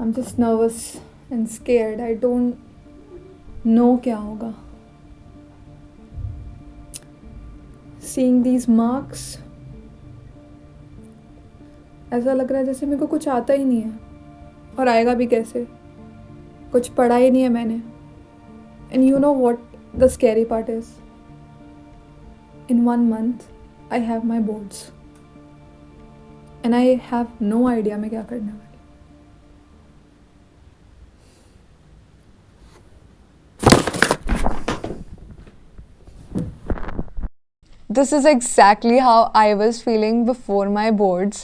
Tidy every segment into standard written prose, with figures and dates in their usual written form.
I'm just nervous and scared. I don't know क्या होगा. Seeing these marks, ऐसा लग रहा है जैसे मेरे को कुछ आता ही नहीं है और आएगा भी कैसे. कुछ पढ़ा ही नहीं है मैंने. And you know what the scary part is? In 1 month, I have my boards. And I have no idea मैं क्या करने वाली. This is exactly how I was feeling before my boards,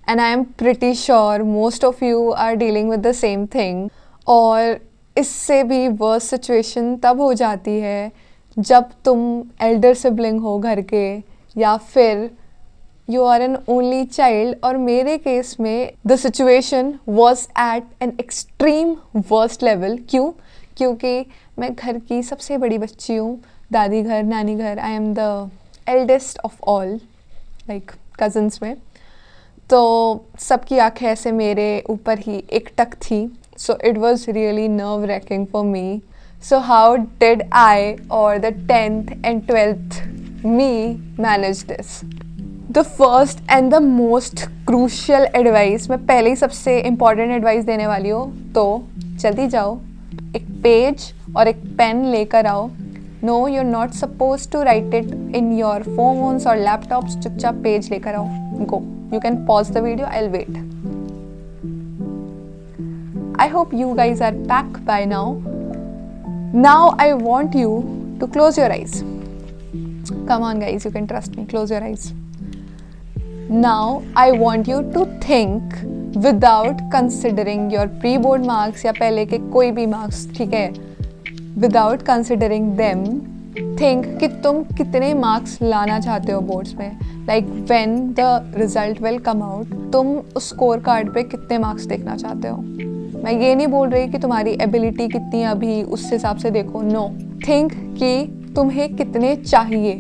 and I am pretty sure most of you are dealing with the same thing. और इससे भी worst situation तब हो जाती है जब तुम elder sibling हो घर के, या फिर you are an only child. और मेरे केस में the situation was at an extreme worst level. क्यों? क्योंकि मैं घर की सबसे बड़ी बच्ची हूँ. दादी घर, नानी घर, I am the eldest of all, like cousins में. तो सबकी आंखें ऐसे मेरे ऊपर ही एकटक थी. So it was really nerve-wracking for me. So how did I or the 10th and 12th me manage this? The first and the most crucial advice, मैं पहले ही सबसे important advice देने वाली हूँ, तो जल्दी जाओ, एक पेज और एक पेन लेकर आओ. No, you're not supposed to write it in your phones or laptops. चुपचाप पेज लेकर आओ. Go. You can pause the video. I'll wait. I hope you guys are back by now. Now I want you to close your eyes. Come on guys, you can trust me. Close your eyes. Now I want you to think without considering your pre-board marks या पहले के कोई भी marks, ठीक है? Without considering them, think कि तुम कितने मार्क्स लाना चाहते हो बोर्ड्स में. Like when the result will come out, तुम उस स्कोर कार्ड पे कितने मार्क्स देखना चाहते हो. मैं ये नहीं बोल रही कि तुम्हारी एबिलिटी कितनी अभी उस हिसाब से देखो. नो, थिंक कि तुम्हें कितने चाहिए.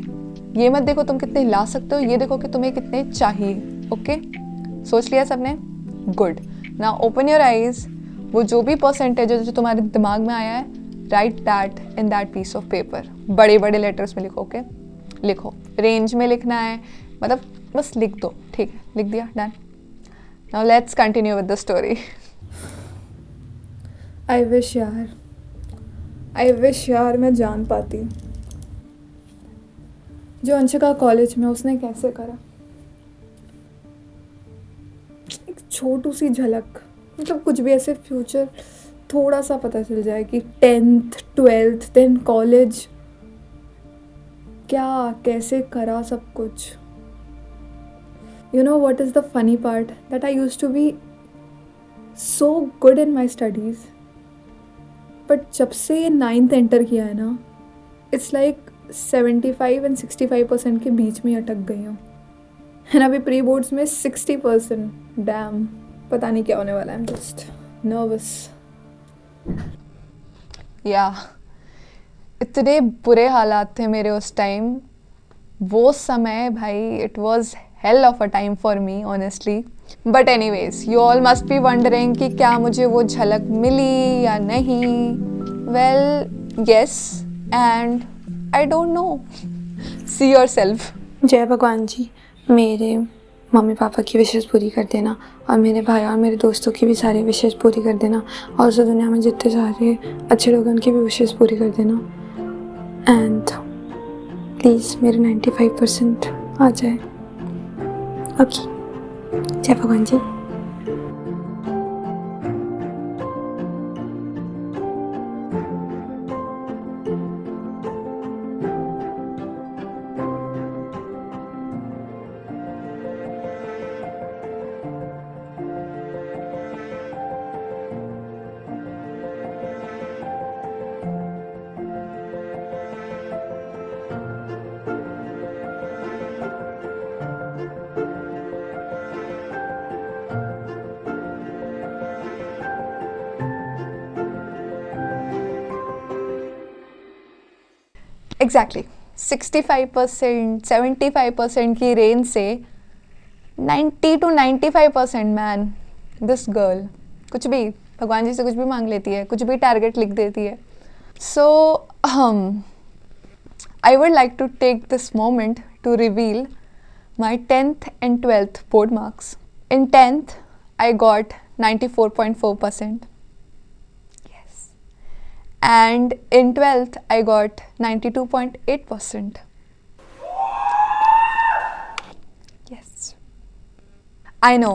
ये मत देखो तुम कितने ला सकते हो, ये देखो कि तुम्हें कितने चाहिए. ओके, सोच लिया सबने? Good. Now open your eyes. वो जो भी परसेंटेज है जो तुम्हारे दिमाग में आया है, right that in that piece of paper. बड़े बड़े लेटर्स में लिखो. ओके, लिखो. रेंज में लिखना है, मतलब बस लिख दो. ठीक है, लिख दिया. Done. Now let's continue with the story. I wish यार मैं जान पाती जो अंशिका कॉलेज में उसने कैसे करा. एक छोटू सी झलक, मतलब कुछ भी ऐसे फ्यूचर थोड़ा सा पता चल जाए कि 10th 12th देन कॉलेज क्या कैसे करा सब कुछ. You know what is the funny part? That I used to be so good in my studies. But जब से ये 9th एंटर किया है ना, इट्स लाइक 75 and 65% के बीच में अटक गई हूँ. एंड अभी प्री बोर्ड्स में 60%. डैम, पता नहीं क्या होने वाला है. I am just nervous. या इतने बुरे हालात थे मेरे उस टाइम. वो समय भाई, it was hell of a time for me honestly. But anyways, you all must be wondering कि क्या मुझे वो झलक मिली या नहीं. Well yes, and I don't know. See your self. जय भगवान जी, मेरे मम्मी पापा की विशेष पूरी कर देना, और मेरे भाई और मेरे दोस्तों की भी सारी विशेष पूरी कर देना, और उस दुनिया में जितने सारे अच्छे लोग हैं उनकी भी विशेष पूरी कर देना. एंड प्लीज़ मेरे 95% आ जाए. ओके, जय भगवान जी. एग्जैक्टली 65%, 75% की रेंज से 90 to 95% मैन, दिस गर्ल कुछ भी भगवान जी से कुछ भी मांग लेती है, कुछ भी टारगेट लिख देती है. So I would like to take this moment to reveal my 10th and 12th board marks. In 10th, I got 94.4%. Yes. And in 12th, I got 92.8%. Yes. I know.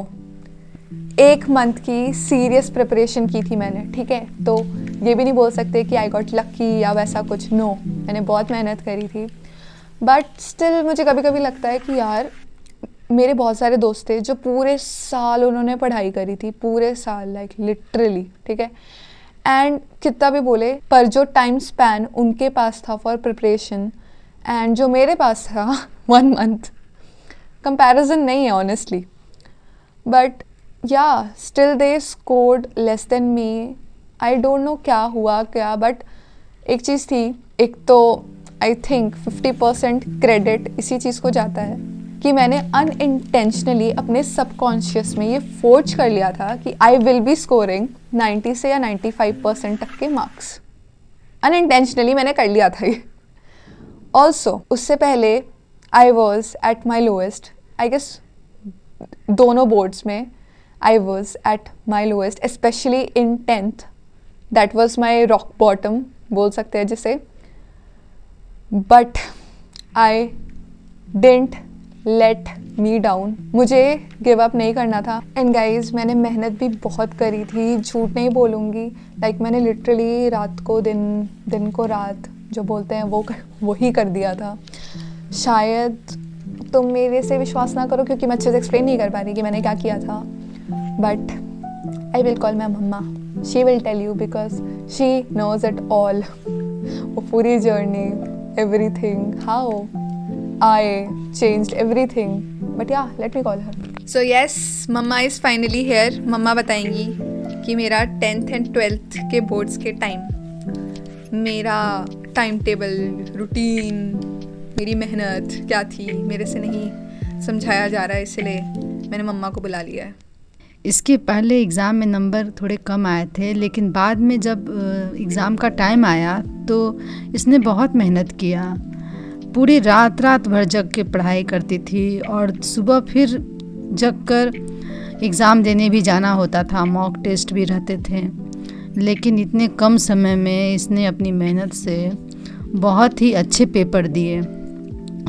एक मंथ की serious preparation की थी मैंने, ठीक है. तो ये भी नहीं बोल सकते कि आई गॉट लकी या वैसा कुछ. नो, मैंने बहुत मेहनत करी थी. बट स्टिल मुझे कभी कभी लगता है कि यार मेरे बहुत सारे दोस्त थे जो पूरे साल उन्होंने पढ़ाई करी थी, पूरे साल, लाइक लिटरली, ठीक है. एंड कितना भी बोले, पर जो टाइम स्पैन उनके पास था फॉर प्रिपरेशन एंड जो मेरे पास था 1 मंथ, कंपैरिजन नहीं है ऑनेस्टली. बट या still they scored less than me. I don't know क्या हुआ क्या, बट एक चीज़ थी, एक तो आई थिंक 50% क्रेडिट इसी चीज़ को जाता है कि मैंने अनइंटेंशनली अपने सबकॉन्शियस में ये फोर्ज कर लिया था कि आई विल बी स्कोरिंग 90 से या 95% तक के मार्क्स. अनइंटेंशनली मैंने कर लिया था ये. ऑल्सो उससे पहले I was at my lowest. I guess दोनों बोर्ड्स में I was at my lowest, specially in 10th. That was my rock bottom बोल सकते हैं जिसे. But I didn't let me down. मुझे गिव अप नहीं करना था. एंड गाइज, मैंने मेहनत भी बहुत करी थी, झूठ नहीं बोलूँगी. लाइक मैंने लिटरली रात को दिन, दिन को रात जो बोलते हैं वो ही कर दिया था. शायद तुम मेरे से विश्वास ना करो क्योंकि मैं अच्छे से एक्सप्लेन नहीं कर पा रही कि मैंने क्या किया था. But I will call my mamma. She will tell you because she knows it all. वो पूरी journey, everything, how I changed everything. But yeah, let me call her. So yes, Mama is finally here. Mama बताएंगी कि मेरा 10th and 12th के boards के time, मेरा time table, routine, मेरी मेहनत क्या थी, मेरे से नहीं समझाया जा रहा है, इसलिए मैंने मम्मा को बुला लिया है. इसके पहले एग्ज़ाम में नंबर थोड़े कम आए थे, लेकिन बाद में जब एग्ज़ाम का टाइम आया तो इसने बहुत मेहनत किया. पूरी रात भर जग के पढ़ाई करती थी और सुबह फिर जग कर एग्ज़ाम देने भी जाना होता था. मॉक टेस्ट भी रहते थे. लेकिन इतने कम समय में इसने अपनी मेहनत से बहुत ही अच्छे पेपर दिए.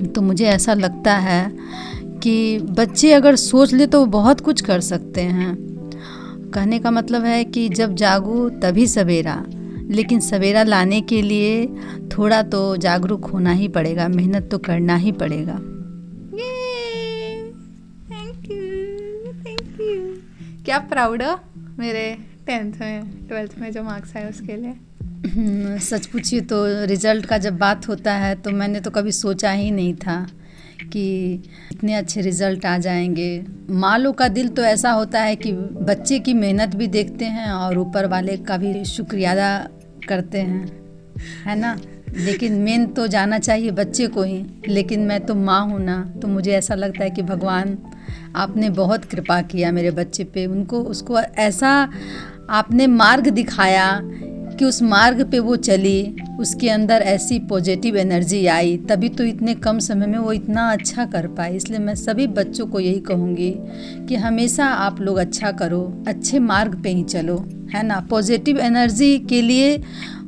तो मुझे ऐसा लगता है कि बच्चे अगर सोच ले तो वो बहुत कुछ कर सकते हैं. कहने का मतलब है कि जब जागो तभी सवेरा, लेकिन सवेरा लाने के लिए थोड़ा तो जागरूक होना ही पड़ेगा, मेहनत तो करना ही पड़ेगा. Thank you. क्या प्राउड हो मेरे 10th में 12th में जो मार्क्स आए उसके लिए? सच पूछिए तो रिज़ल्ट का जब बात होता है तो मैंने तो कभी सोचा ही नहीं था कि इतने अच्छे रिज़ल्ट आ जाएंगे. माँ लोग का दिल तो ऐसा होता है कि बच्चे की मेहनत भी देखते हैं और ऊपर वाले का भी शुक्रिया अदा करते हैं, है ना. लेकिन मेन तो जाना चाहिए बच्चे को ही. लेकिन मैं तो माँ हूँ ना, तो मुझे ऐसा लगता है कि भगवान आपने बहुत कृपा किया मेरे बच्चे पे. उसको ऐसा आपने मार्ग दिखाया कि उस मार्ग पे वो चली, उसके अंदर ऐसी पॉजिटिव एनर्जी आई, तभी तो इतने कम समय में वो इतना अच्छा कर पाए. इसलिए मैं सभी बच्चों को यही कहूँगी कि हमेशा आप लोग अच्छा करो, अच्छे मार्ग पे ही चलो, है ना. पॉजिटिव एनर्जी के लिए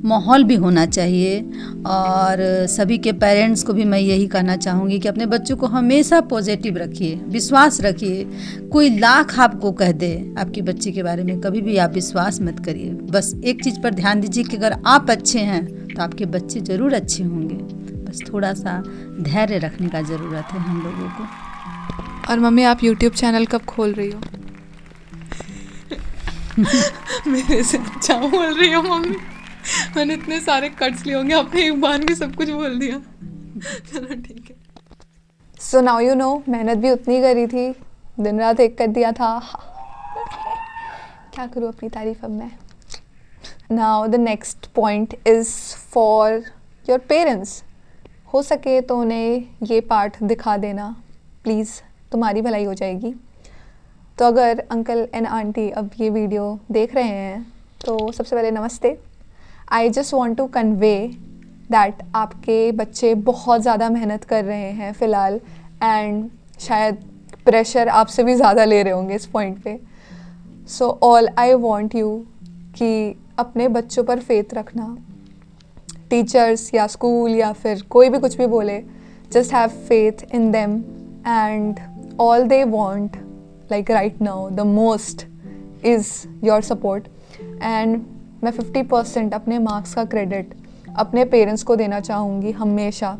माहौल भी होना चाहिए. और सभी के पेरेंट्स को भी मैं यही कहना चाहूँगी कि अपने बच्चों को हमेशा पॉजिटिव रखिए, विश्वास रखिए. कोई लाख आपको कह दे आपकी बच्ची के बारे में, कभी भी आप विश्वास मत करिए. बस एक चीज़ पर ध्यान दीजिए कि अगर आप अच्छे हैं तो आपके बच्चे ज़रूर अच्छे होंगे. बस थोड़ा सा धैर्य रखने का ज़रूरत है हम लोगों को. और मम्मी, आप YouTube चैनल कब खोल रही हो? मेरे से अच्छा बोल रही हो मम्मी. मैंने इतने सारे कट्स लिए होंगे, आपने एक बार में सब कुछ बोल दिया. चलो ठीक है. सो नाउ यू नो, मेहनत भी उतनी करी थी, दिन रात एक कर दिया था. क्या करूँ अपनी तारीफ अब मैं. Now the next point is for your parents. हो सके तो उन्हें ये पार्ट दिखा देना प्लीज़, तुम्हारी भलाई हो जाएगी. तो अगर अंकल एंड आंटी अब ये वीडियो देख रहे हैं तो सबसे पहले नमस्ते। I just want to convey that आपके बच्चे बहुत ज़्यादा मेहनत कर रहे हैं फ़िलहाल, एंड शायद प्रेशर आपसे भी ज़्यादा ले रहे होंगे इस पॉइंट पे। So all I want you कि अपने बच्चों पर फेथ रखना। टीचर्स या स्कूल या फिर कोई भी कुछ भी बोले, just have faith in them, and all they want like right now the most is your support. And मैं 50% अपने मार्क्स का क्रेडिट अपने पेरेंट्स को देना चाहूँगी हमेशा।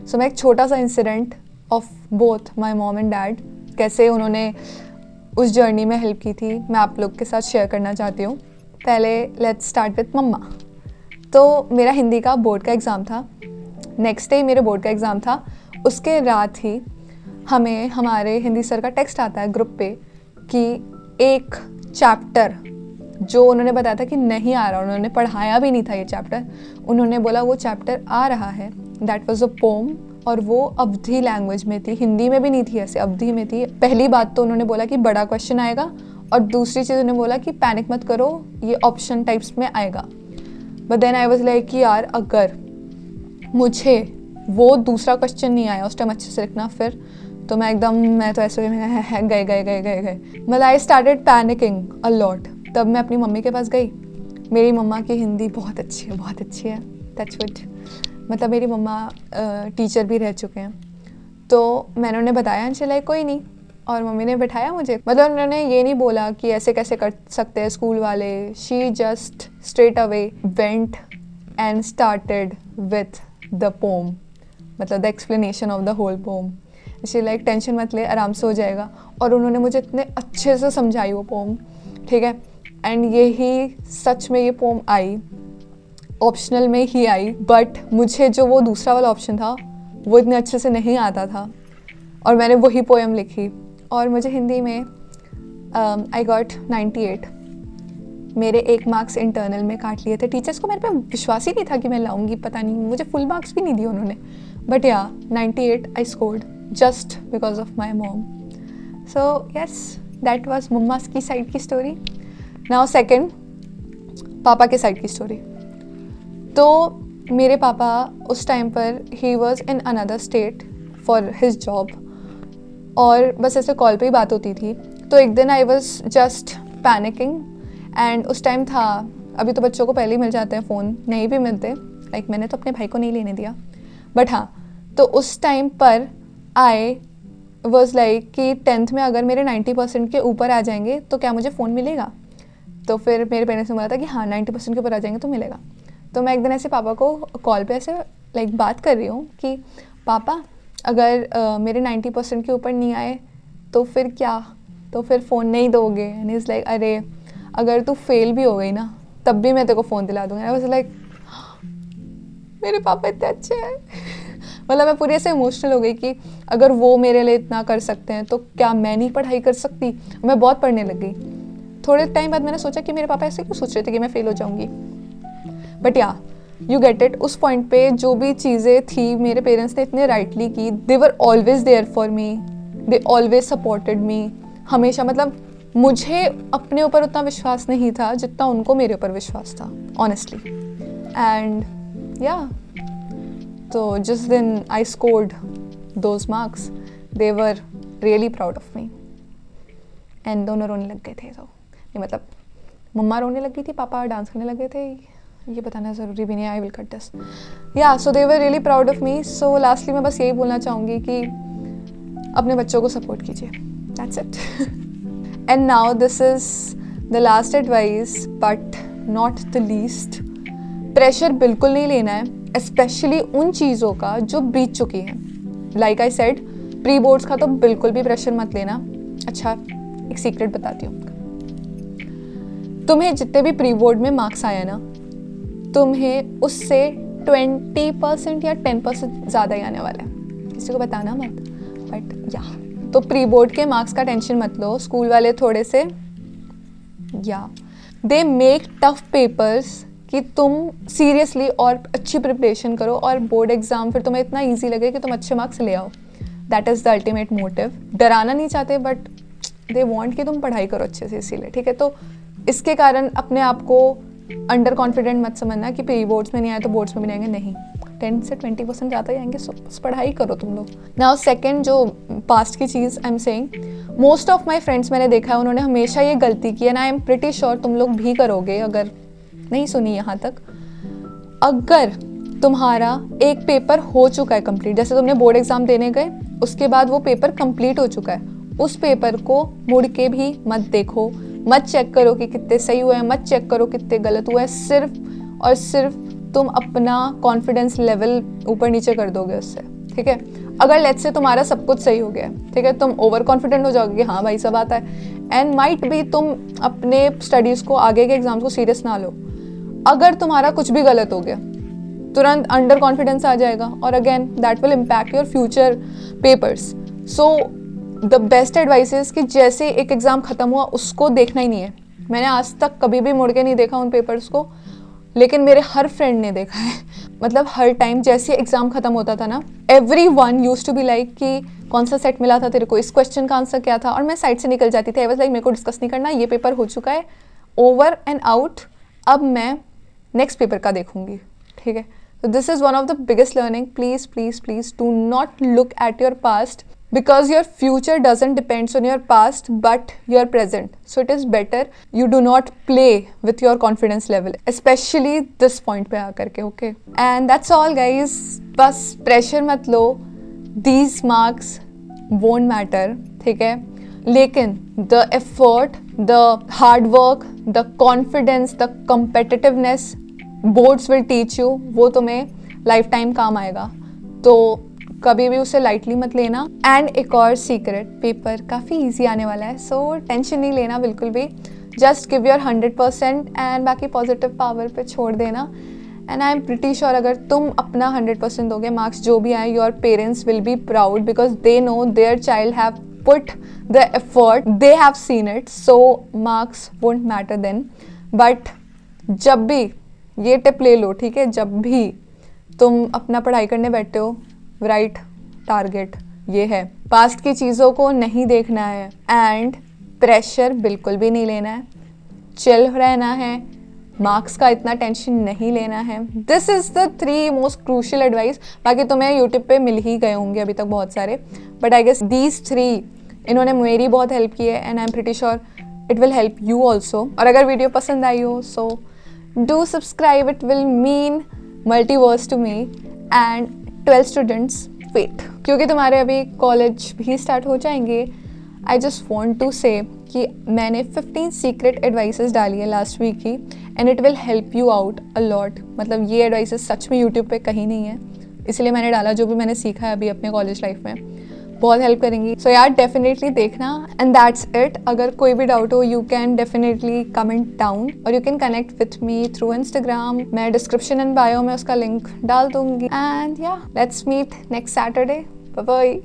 सो मैं एक छोटा सा incident of both my mom and dad, कैसे उन्होंने उस जर्नी में हेल्प की थी, मैं आप लोग के साथ शेयर करना चाहती हूँ। पहले लेट्स स्टार्ट विथ मम्मा। तो मेरा हिंदी का बोर्ड का एग्ज़ाम था, नेक्स्ट डे मेरे बोर्ड का एग्ज़ाम था। उसके रात ही हमें हमारे हिंदी सर का टेक्स्ट आता है ग्रुप पे कि एक चैप्टर जो उन्होंने बताया था कि नहीं आ रहा, उन्होंने पढ़ाया भी नहीं था ये चैप्टर, उन्होंने बोला वो चैप्टर आ रहा है। दैट वाज अ पोम, और वो अवधी लैंग्वेज में थी, हिंदी में भी नहीं थी, ऐसे अवधी में थी। पहली बात तो उन्होंने बोला कि बड़ा क्वेश्चन आएगा, और दूसरी चीज़ उन्होंने बोला कि पैनिक मत करो, ये ऑप्शन टाइप्स में आएगा। But then I was like कि यार अगर मुझे वो दूसरा क्वेश्चन नहीं आया उस टाइम अच्छे से लिखना, फिर तो मैं तो ऐसे गए मतलब I started panicking a lot. तब मैं अपनी मम्मी के पास गई। मेरी मम्मा की हिंदी बहुत अच्छी है, टच वुड। मतलब मेरी मम्मा टीचर भी रह चुके हैं। तो मैंने उन्हें बताया, चला कोई नहीं, और मम्मी ने बैठाया मुझे। मतलब उन्होंने ये नहीं बोला कि ऐसे कैसे कर सकते हैं स्कूल वाले। She just straight away went and started with the poem, मतलब the explanation of the whole poem. She like tension मत ले, आराम से हो जाएगा। और उन्होंने मुझे इतने अच्छे से समझाई वो पोम, ठीक है। एंड यही सच में ये पोम आई, ऑप्शनल में ही आई, बट मुझे जो वो दूसरा वाला ऑप्शन था वो इतने अच्छे से नहीं आता था, और मैंने वही पोएम लिखी। और मुझे हिंदी में आई गॉट 98। मेरे 1 मार्क्स इंटरनल में काट लिए थे। टीचर्स को मेरे पे विश्वास ही नहीं था कि मैं लाऊंगी, पता नहीं, मुझे फुल मार्क्स भी नहीं दिए उन्होंने। बट या 98 I scored just because of my mom. So yes, that was mama's की साइड की स्टोरी। नाउ सेकेंड, पापा के साइड की स्टोरी। तो मेरे पापा उस टाइम पर he was in another state for his job, और बस ऐसे कॉल पे ही बात होती थी। तो एक दिन I was just panicking, and उस टाइम था, अभी तो बच्चों को पहले ही मिल जाते हैं फ़ोन, नहीं भी मिलते, लाइक मैंने तो अपने भाई को नहीं लेने दिया। बट हाँ, तो उस टाइम पर आई वॉज लाइक कि 10th में अगर मेरे 90% के ऊपर आ जाएंगे तो क्या मुझे फ़ोन मिलेगा। तो फिर मेरे पेरेंट्स ने बोला था कि हाँ 90% के ऊपर आ जाएंगे तो मिलेगा। तो मैं एक दिन ऐसे पापा को कॉल पे ऐसे लाइक बात कर रही हूँ कि पापा अगर मेरे 90% के ऊपर नहीं आए तो फिर क्या, तो फिर फ़ोन नहीं दोगे। एंड इज़ लाइक अरे अगर तू फेल भी हो गई ना तब भी मैं तेरे को फ़ोन दिला दूँगा। आई वाज लाइक मेरे पापा इतने अच्छे हैं। मतलब मैं पूरी ऐसे इमोशनल हो गई कि अगर वो मेरे लिए इतना कर सकते हैं तो क्या मैं नहीं पढ़ाई कर सकती। मैं बहुत पढ़ने लग गई। थोड़े टाइम बाद मैंने सोचा कि मेरे पापा ऐसे क्यों सोच रहे थे कि मैं फेल हो जाऊँगी। बट या यू गेट इट, उस पॉइंट पे जो भी चीज़ें थी मेरे पेरेंट्स ने इतने राइटली की। They were always there for me, they always supported me हमेशा। मतलब मुझे अपने ऊपर उतना विश्वास नहीं था जितना उनको मेरे ऊपर विश्वास था ऑनेस्टली। एंड या तो जिस दिन I scored those marks they were really proud of me. And दोनों रोने लग गए थे। तो नहीं मतलब मम्मा रोने लग गई थी, पापा डांस करने लगे थे, ये बताना ज़रूरी भी नहीं, आई विल कट दिस। या so they were really proud of me. So lastly मैं बस यही बोलना चाहूँगी कि अपने बच्चों को सपोर्ट कीजिए, that's it. And now this is the last advice but not the least. Pressure बिल्कुल नहीं लेना है, स्पेशली उन चीज़ों का जो बीत चुकी हैं। Like I said, pre boards का तो बिल्कुल भी प्रेशर मत लेना। अच्छा एक सीक्रेट बताती हूँ, तुम्हें जितने भी प्री बोर्ड में मार्क्स आया ना, तुम्हें उससे 20% या 10% ज़्यादा ही आने वाला है। किसी को बताना मत, बट या तो प्री बोर्ड के मार्क्स का टेंशन मत लो। स्कूल वाले थोड़े से या दे मेक टफ पेपर्स कि तुम सीरियसली और अच्छी प्रिपरेशन करो और बोर्ड एग्ज़ाम फिर तुम्हें इतना इजी लगे कि तुम अच्छे मार्क्स ले आओ। That is the ultimate motive. डराना नहीं चाहते बट दे वांट कि तुम पढ़ाई करो अच्छे से, इसीलिए। ठीक है, तो इसके कारण अपने आप को अंडर कॉन्फिडेंट मत समझना कि प्री बोर्ड्स में नहीं आए तो बोर्ड्स में भी नहीं आएंगे, नहीं, 10 से 20% ज़्यादा ही आएंगे, सो बस पढ़ाई करो तुम लोग। नाउ सेकंड जो पास्ट की चीज़ I am saying, most of my friends मैंने देखा है उन्होंने हमेशा ये गलती की, and I am pretty sure तुम लोग भी करोगे अगर नहीं सुनी यहाँ तक। अगर तुम्हारा एक पेपर हो चुका है कंप्लीट, जैसे तुमने बोर्ड एग्ज़ाम देने गए, उसके बाद वो पेपर कंप्लीट हो चुका है, उस पेपर को मुड़ के भी मत देखो, मत चेक करो कि कितने सही हुए हैं, मत चेक करो कितने गलत हुए हैं, सिर्फ और सिर्फ तुम अपना कॉन्फिडेंस लेवल ऊपर नीचे कर दोगे उससे, ठीक है। अगर लेट्स से तुम्हारा सब कुछ सही हो गया, ठीक है, तुम ओवर कॉन्फिडेंट हो जाओगे कि हाँ भाई सब आता है, एंड माइट भी तुम अपने स्टडीज़ को, आगे के एग्जाम्स को सीरियस ना लो। अगर तुम्हारा कुछ भी गलत हो गया, तुरंत अंडर कॉन्फिडेंस आ जाएगा, और again that will impact your future papers. So the best advice is कि जैसे एक एग्ज़ाम ख़त्म हुआ उसको देखना ही नहीं है। मैंने आज तक कभी भी मुड़ के नहीं देखा उन पेपर्स को, लेकिन मेरे हर फ्रेंड ने देखा है। मतलब हर टाइम जैसे एग्ज़ाम ख़त्म होता था ना, everyone used to be like कि कौन सा सेट मिला था तेरे को, इस क्वेश्चन का आंसर क्या था, और मैं साइड से निकल जाती थी। आई वाज लाइक मेरे को डिस्कस नहीं करना, ये पेपर हो चुका है, ओवर एंड आउट, अब मैं नेक्स्ट पेपर का देखूंगी, ठीक है। So this is one of the biggest learning. Please, please, please do not look at your past, because your future doesn't depend on your past but your present. So it is better you do not play with your confidence level, especially this point पे आकर के, okay? And that's all guys. बस pressure मत लो. These marks won't matter, ठीक है? लेकिन the effort, the hard work, the confidence, the competitiveness boards will teach you, वो तुम्हें लाइफ टाइम काम आएगा, तो कभी भी उसे लाइटली मत लेना। एंड एक और सीक्रेट, पेपर काफ़ी इजी आने वाला है, सो टेंशन नहीं लेना बिल्कुल भी, जस्ट गिव योर 100% एंड बाकी पॉजिटिव पावर पे छोड़ देना। And I am pretty sure अगर तुम अपना 100% दोगे, मार्क्स जो भी आए, your parents will be proud, because they know their child have put the effort, they have seen it, so marks won't matter then. But जब भी ये टिप ले लो, ठीक है, जब भी तुम अपना पढ़ाई करने बैठे हो, राइट टारगेट ये है, पास्ट की चीज़ों को नहीं देखना है, एंड प्रेशर बिल्कुल भी नहीं लेना है, चिल रहना है, मार्क्स का इतना टेंशन नहीं लेना है। This is the 3 most crucial advice. बाकी तुम्हें यूट्यूब पे मिल ही गए होंगे अभी तक बहुत सारे, बट आई गेस दीज 3 इन्होंने मेरी बहुत हेल्प की है, and I am pretty sure it will help you also. और अगर वीडियो पसंद आई हो, सो do subscribe, it will mean multiverse to me, and 12 students wait, क्योंकि तुम्हारे अभी कॉलेज भी स्टार्ट हो जाएंगे। I just want to say कि मैंने 15 सीक्रेट एडवाइसेस डाली है लास्ट वीक ही, and it will help you out a lot. मतलब ये एडवाइसेस सच में यूट्यूब पे कहीं नहीं है, इसलिए मैंने डाला, जो भी मैंने सीखा है अभी अपने कॉलेज लाइफ में बहुत हेल्प करेंगी। सो यार डेफिनेटली देखना, एंड दैट्स इट। अगर कोई भी डाउट हो, you can definitely comment down, और you can connect with me through Instagram. मैं डिस्क्रिप्शन एंड बायो में उसका लिंक डाल दूंगी। एंड या let's meet next Saturday. Bye bye.